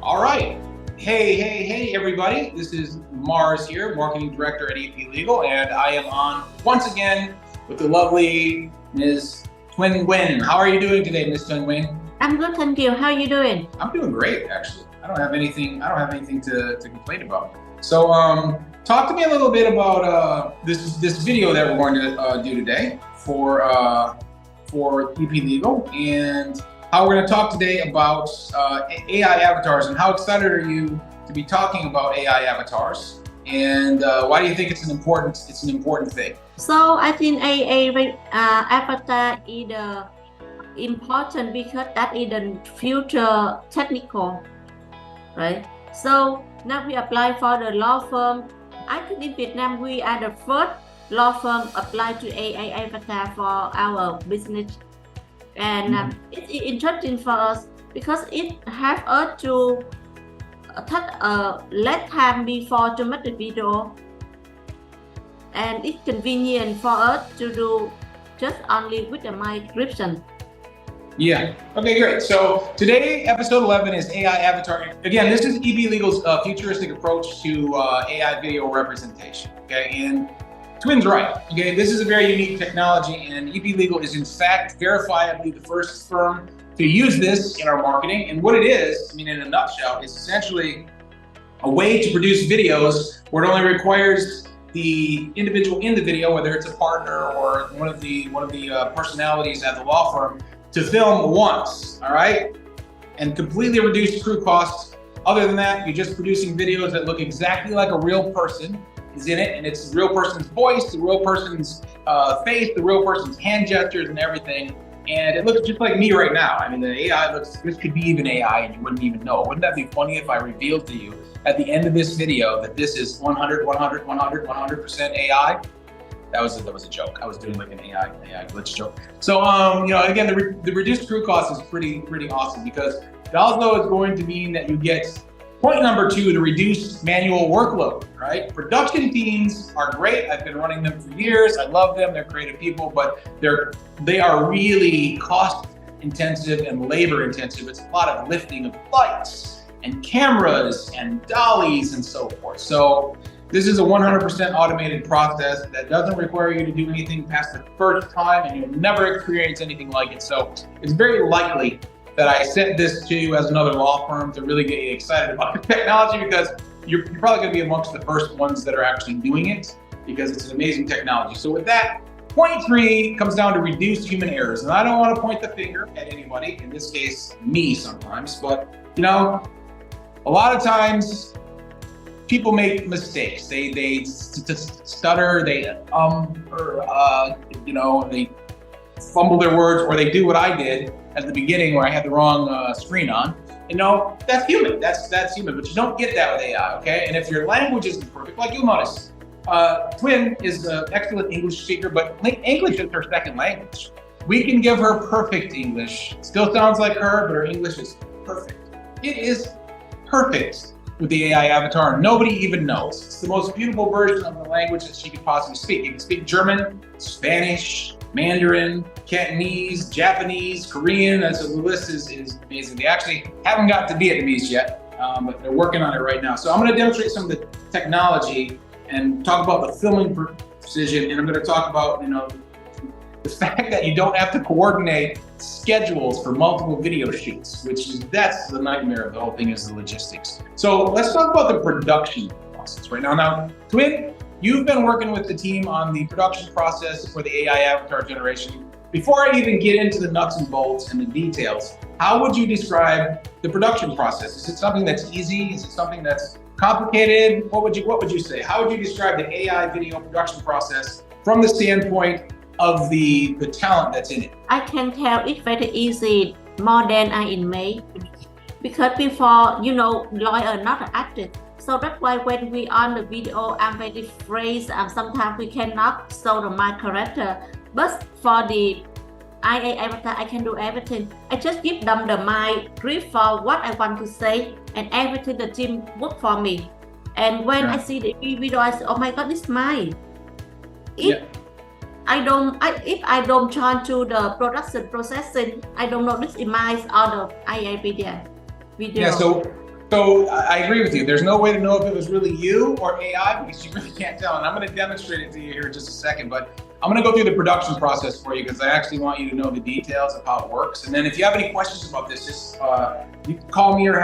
All right. Hey, everybody. This is Mars here, Marketing Director at EP Legal, and I am on once again with the lovely Ms. Twin Nguyen. How are you doing today, Ms. Twin Nguyen? I'm good, thank you. How are you doing? I'm doing great, actually. I don't have anything to complain about. So, talk to me a little bit about this video that we're going to do today for EP Legal, and how we're going to talk today about AI avatars, and how excited are you to be talking about AI avatars, and why do you think it's an important thing? So I think AI avatar is important because that is the future technical, right? So now we apply for the law firm. I think in Vietnam we are the first law firm apply to AI avatar for our business, and it's interesting for us because it have us to take less time before to make the video, and it's convenient for us to do just only with the my description. Yeah. Okay, great. So today, episode 11 is AI avatar. Again, this is EP Legal's futuristic approach to AI video representation. Okay, and Twin's right. Okay, this is a very unique technology, and EP Legal is in fact verifiably the first firm to use this in our marketing. And what it is, I mean, in a nutshell, is essentially a way to produce videos where it only requires the individual in the video, whether it's a partner or one of the personalities at the law firm, to film once, all right? And completely reduce crew costs. Other than that, you're just producing videos that look exactly like a real person is in it, and it's the real person's voice, the real person's face, the real person's hand gestures and everything. And it looks just like me right now. I mean, the AI looks, this could be even AI and you wouldn't even know. Wouldn't that be funny if I revealed to you at the end of this video that this is 100% AI? That was a joke. I was doing like an AI glitch joke. So, again, the reduced crew cost is pretty awesome, because it also is going to mean that you get point number 2, the reduced manual workload, right? Production teams are great. I've been running them for years. I love them. They're creative people, but they are really cost intensive and labor intensive. It's a lot of lifting of lights and cameras and dollies and so forth. So this is a 100% automated process that doesn't require you to do anything past the first time, and you'll never experience anything like it. So it's very likely that I sent this to you as another law firm to really get you excited about the technology, because you're probably going to be amongst the first ones that are actually doing it, because it's an amazing technology. So with that, point 3 comes down to reduced human errors. And I don't want to point the finger at anybody, in this case, me sometimes, but a lot of times people make mistakes. They stutter, they they fumble their words, or they do what I did at the beginning where I had the wrong screen on. That's human. That's human, but you don't get that with AI, okay? And if your language isn't perfect, like you'll notice, Twin is an excellent English speaker, but English is her second language. We can give her perfect English. Still sounds like her, but her English is perfect. It is perfect with the AI avatar. Nobody even knows. It's the most beautiful version of the language that she could possibly speak. You can speak German, Spanish, Mandarin, Cantonese, Japanese, Korean. The list is amazing. They actually haven't got to Vietnamese yet, but they're working on it right now. So I'm going to demonstrate some of the technology and talk about the filming precision, and I'm going to talk about the fact that you don't have to coordinate schedules for multiple video shoots, that's the nightmare of the whole thing, is the logistics. So let's talk about the production process right now. Now, Twin, you've been working with the team on the production process for the AI avatar generation. Before I even get into the nuts and bolts and the details, how would you describe the production process? Is it something that's easy? Is it something that's complicated? What would you say? How would you describe the AI video production process from the standpoint of the talent that's in it? I can tell it's very easy, more than I in May, because before, lawyer not an artist. So that's why when we on the video, I'm very phrase, and sometimes we cannot show my character. But for the IA avatar, I can do everything. I just give them my brief for what I want to say, and everything the team work for me. And when I see the video, I say, oh my God, it's mine. If I don't turn to the production processing, I don't know this is mine or the IA video. Yeah, so So I agree with you. There's no way to know if it was really you or AI because you really can't tell. And I'm going to demonstrate it to you here in just a second. But I'm going to go through the production process for you because I actually want you to know the details of how it works. And then if you have any questions about this, just you can call me or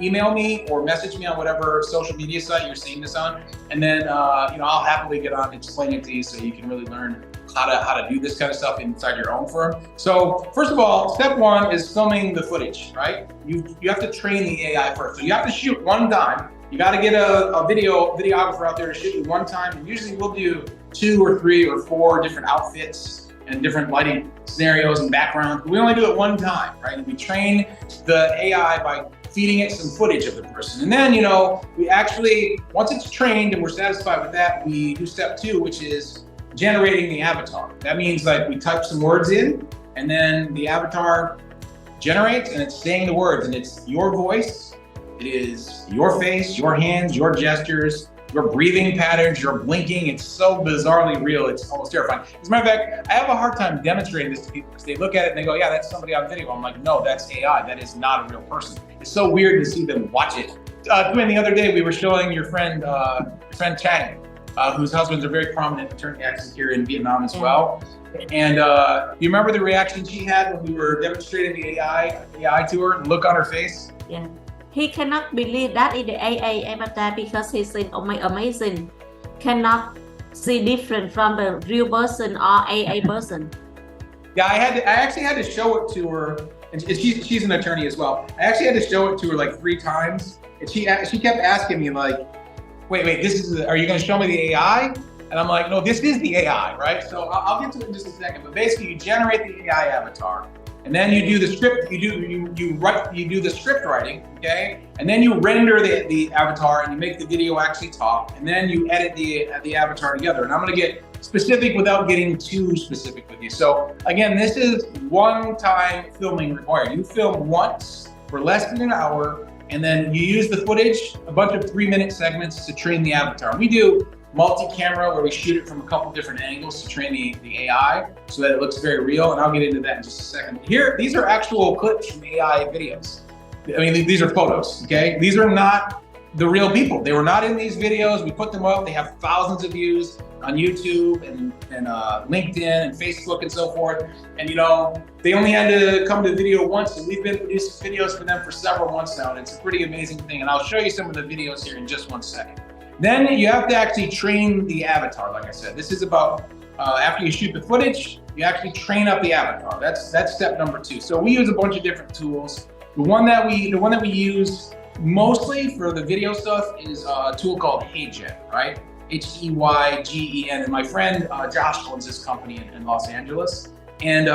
email me or message me on whatever social media site you're seeing this on. And then I'll happily get on and explain it to you so you can really learn how to do this kind of stuff inside your own firm. So first of all, step one is filming the footage, right? You have to train the AI first. So you have to shoot one time. You got to get a videographer out there to shoot you one time. And usually we'll do 2 or 3 or 4 different outfits and different lighting scenarios and backgrounds. But we only do it one time, right? And we train the AI by feeding it some footage of the person. And then, we actually, once it's trained and we're satisfied with that, we do step 2, which is generating the avatar. That means like we type some words in and then the avatar generates and it's saying the words and it's your voice, it is your face, your hands, your gestures, your breathing patterns, your blinking. It's so bizarrely real, it's almost terrifying. As a matter of fact, I have a hard time demonstrating this to people because they look at it and they go, yeah, that's somebody on video. I'm like, no, that's AI, that is not a real person. It's so weird to see them watch it. Quinn, the other day we were showing your friend Chang, whose husband's a very prominent attorney actually here in Vietnam as well. And you remember the reaction she had when we were demonstrating the AI to her? The look on her face? Yeah. He cannot believe that is the AI avatar because he said, oh my amazing, cannot see different from the real person or AI person. Yeah, I actually had to show it to her, and she's an attorney as well. I actually had to show it to her like 3 times, and she kept asking me like, wait, are you going to show me the AI? And I'm like, no, this is the AI, right? So I'll get to it in just a second. But basically, you generate the AI avatar, and then you do the script. You do the script writing, okay? And then you render the avatar, and you make the video actually talk, and then you edit the avatar together. And I'm going to get specific without getting too specific with you. So again, this is one-time filming required. You film once for less than an hour. And then you use the footage, a bunch of 3-minute segments to train the avatar. We do multi-camera where we shoot it from a couple different angles to train the AI so that it looks very real. And I'll get into that in just a second. Here, these are actual clips from AI videos. I mean, these are photos, okay? These are not the real people. They were not in these videos. We put them up. They have thousands of views on YouTube and LinkedIn and Facebook and so forth. And they only had to come to video once, and we've been producing videos for them for several months now, and it's a pretty amazing thing. And I'll show you some of the videos here in just one second. Then you have to actually train the avatar, like I said. This is about, after you shoot the footage, you actually train up the avatar. That's step number 2. So we use a bunch of different tools. The one that we use mostly for the video stuff is a tool called HeyGen, right? HeyGen, and my friend Josh owns this company in Los Angeles. And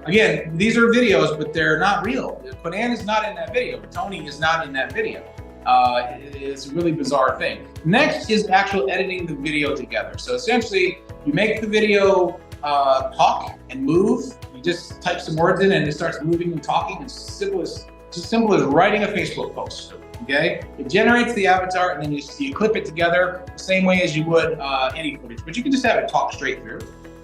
again, these are videos, but they're not real. Quinn is not in that video. Tony is not in that video. It's a really bizarre thing. Next is actual editing the video together. So essentially, you make the video talk and move. You just type some words in and it starts moving and talking. It's simple as writing a Facebook post. Okay, it generates the avatar and then you clip it together the same way as you would any footage, but you can just have it talk straight through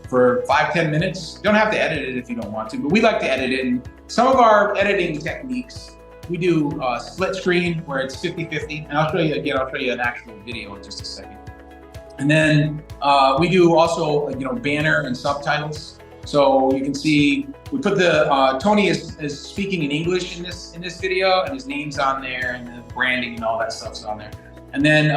for 5-10 minutes. You don't have to edit it if you don't want to, but we like to edit it. And some of our editing techniques, we do split screen where it's 50-50, and I'll show you an actual video in just a second. And then we do also banner and subtitles. So you can see we put the Tony is speaking in English in this video, and his name's on there, and the branding and all that stuff's on there. And then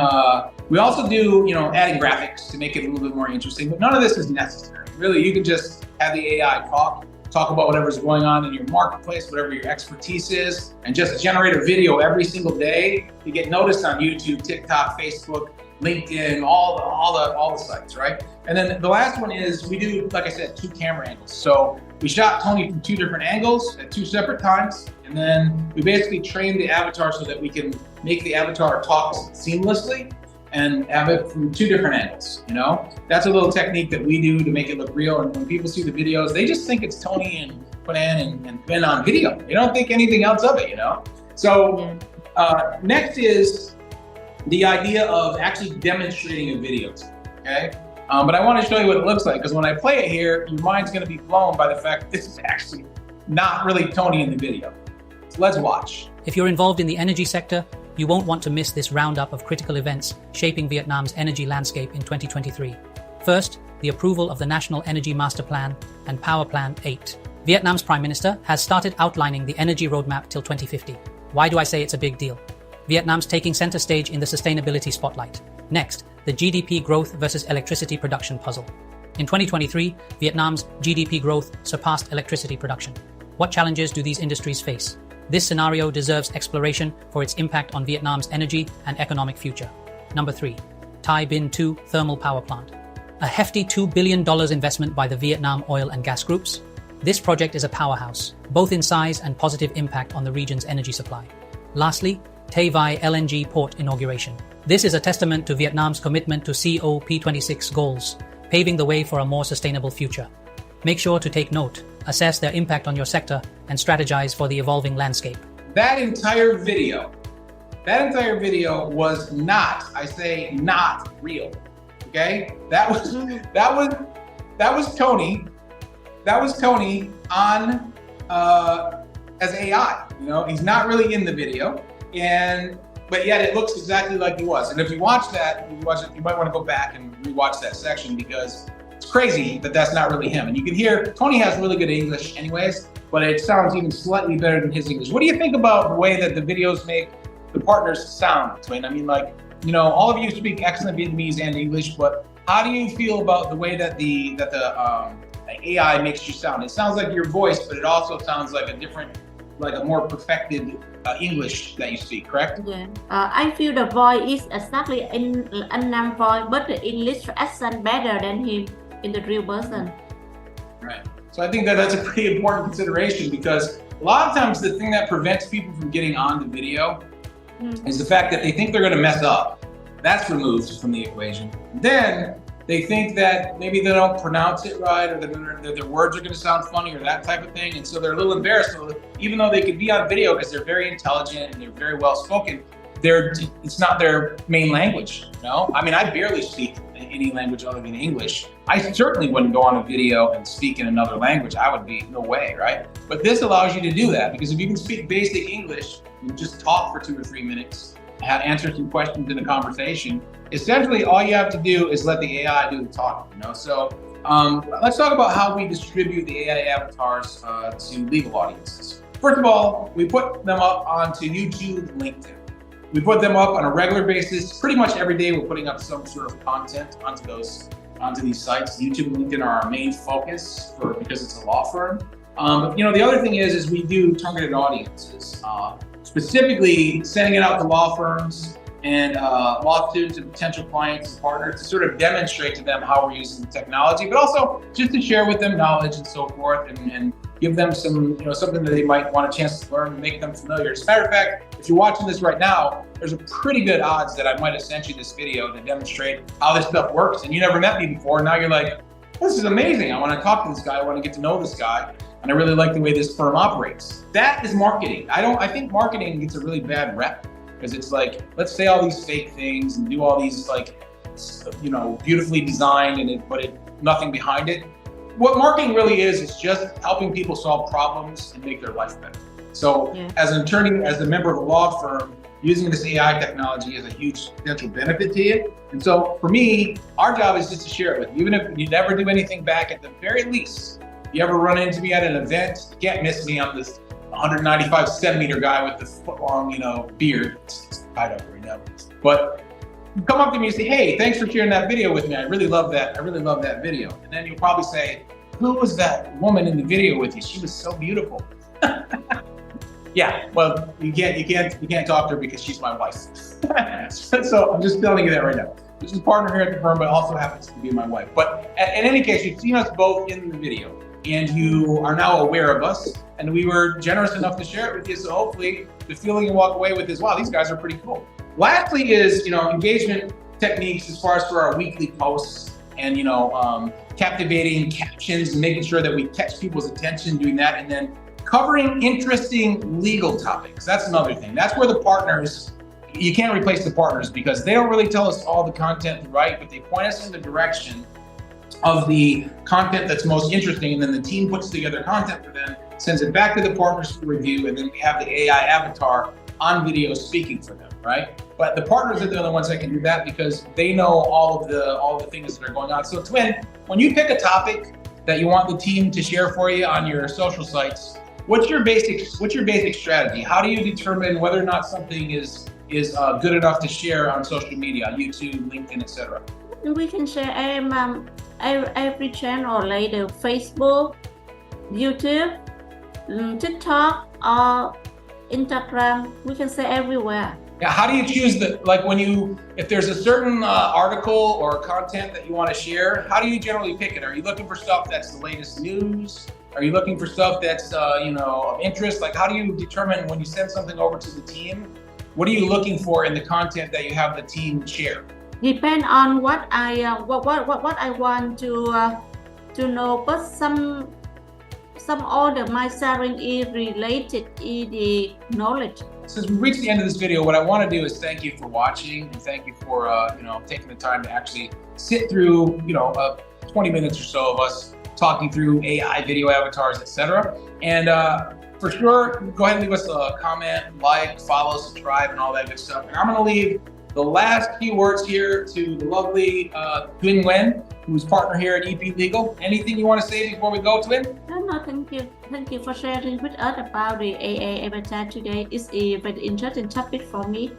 we also do adding graphics to make it a little bit more interesting. But none of this is necessary. Really, you can just have the AI talk about whatever's going on in your marketplace, whatever your expertise is, and just generate a video every single day to get noticed on YouTube, TikTok, Facebook, LinkedIn, all the sites, right? And then the last one is we do, like I said, 2 camera angles. So we shot Tony from 2 different angles at 2 separate times, and then we basically trained the avatar so that we can make the avatar talk seamlessly and have it from 2 different angles. That's a little technique that we do to make it look real. And when people see the videos, they just think it's Tony and Quinn and Ben on video. They don't think anything else of it, So next is the idea of actually demonstrating a video, okay? But I want to show you what it looks like, because when I play it here, your mind's going to be blown by the fact that this is actually not really Tony in the video. Let's watch. If you're involved in the energy sector, you won't want to miss this roundup of critical events shaping Vietnam's energy landscape in 2023. First, the approval of the National Energy Master Plan and Power Plan 8. Vietnam's Prime Minister has started outlining the energy roadmap till 2050. Why do I say it's a big deal? Vietnam's taking center stage in the sustainability spotlight. Next, the GDP growth versus electricity production puzzle. In 2023, Vietnam's GDP growth surpassed electricity production. What challenges do these industries face? This scenario deserves exploration for its impact on Vietnam's energy and economic future. Number 3, Thai Binh 2 thermal power plant. A hefty $2 billion investment by the Vietnam Oil and Gas Groups. This project is a powerhouse, both in size and positive impact on the region's energy supply. Lastly, Tay Vai LNG port inauguration. This is a testament to Vietnam's commitment to COP26 goals, paving the way for a more sustainable future. Make sure to take note, assess their impact on your sector, and strategize for the evolving landscape. That entire video was not, I say not real. Okay? That was Tony. That was Tony on as AI. You know, he's not really in the video, but yet it looks exactly like he was. And if you watch that, you might want to go back and rewatch that section because it's crazy that that's not really him. And you can hear Tony has really good English anyways, but it sounds even slightly better than his English. What do you think about the way that the videos make the partners sound, Twin? I mean, like, you know, all of you speak excellent Vietnamese and English, but how do you feel about the way that the AI makes you sound? It sounds like your voice, but it also sounds like a more perfected English that you speak, correct? Yeah. I feel the voice is exactly in Annam voice, but the English accent better than him in the real person. Right. So I think that that's a pretty important consideration because a lot of times the thing that prevents people from getting on the video is the fact that they think they're going to mess up. That's removed from the equation. Then they think that maybe they don't pronounce it right or that their words are going to sound funny or that type of thing. And so they're a little embarrassed. So even though they could be on video because they're very intelligent and they're very well spoken, it's not their main language. You know? I mean, I barely speak any language other than English. I certainly wouldn't go on a video and speak in another language. I would be, no way, right? But this allows you to do that because if you can speak basic English and just talk for 2 or 3 minutes, answer some questions in a conversation, essentially all you have to do is let the AI do the talking, you know? So let's talk about how we distribute the AI avatars to legal audiences. First of all, we put them up onto YouTube and LinkedIn. We put them up on a regular basis. Pretty much every day we're putting up some sort of content onto these sites. YouTube and LinkedIn are our main focus because it's a law firm. But you know, the other thing is we do targeted audiences, specifically sending it out to law firms and law students and potential clients and partners to sort of demonstrate to them how we're using the technology, but also just to share with them knowledge and so forth and give them some, you know, something that they might want a chance to learn and make them familiar. As a matter of fact, if you're watching this right now, there's a pretty good odds that I might have sent you this video to demonstrate how this stuff works. And you never met me before. Now you're like, this is amazing. I want to talk to this guy. I want to get to know this guy. And I really like the way this firm operates. That is marketing. I think marketing gets a really bad rep because it's like, let's say all these fake things and do all these like, you know, beautifully designed but nothing behind it. What marketing really is just helping people solve problems and make their life better. So as an attorney, as a member of a law firm, using this AI technology is a huge potential benefit to you. And so for me, our job is just to share it with you. Even if you never do anything back, at the very least, if you ever run into me at an event, you can't miss me. I'm this 195 centimeter guy with the foot-long, you know, beard. It's tied up right now. But you come up to me and say, hey, thanks for sharing that video with me. I really love that. I really love that video. And then you'll probably say, who was that woman in the video with you? She was so beautiful. Yeah, well, you can't talk to her because she's my wife. So I'm just telling you that right now. This is a partner here at the firm, but also happens to be my wife. But in any case, you've seen us both in the video and you are now aware of us. And we were generous enough to share it with you. So hopefully the feeling you walk away with is, wow, these guys are pretty cool. Lastly is, you know, engagement techniques as far as for our weekly posts and, you know, captivating captions and making sure that we catch people's attention doing that. And then covering interesting legal topics. That's another thing. That's where the partners, you can't replace the partners because they don't really tell us all the content to write, but they point us in the direction of the content that's most interesting. And then the team puts together content for them sends it back to the partners for review, and then we have the AI avatar on video speaking for them, right? But the partners are the only ones that can do that because they know all of the things that are going on. So Twin, when you pick a topic that you want the team to share for you on your social sites, what's your basic strategy? How do you determine whether or not something is good enough to share on social media, YouTube, LinkedIn, etc.? We can share every channel, like the Facebook, YouTube, TikTok, or Instagram. We can say everywhere. Yeah, how do you choose if there's a certain article or content that you want to share, how do you generally pick it? Are you looking for stuff that's the latest news? Are you looking for stuff that's of interest? Like, how do you determine when you send something over to the team? What are you looking for in the content that you have the team share? Depend on what I want to know, but some order my sharing is related to the knowledge. Since we reached the end of this video, what I want to do is thank you for watching and thank you for taking the time to actually sit through 20 minutes or so of us talking through AI video avatars, etc. And for sure, go ahead and leave us a comment, like, follow, subscribe, and all that good stuff. And I'm going to leave the last few words here to the lovely Twin Nguyen, who's partner here at EP Legal. Anything you want to say before we go, Twin? No, thank you. Thank you for sharing with us about the AI avatar today. It's a very interesting topic for me.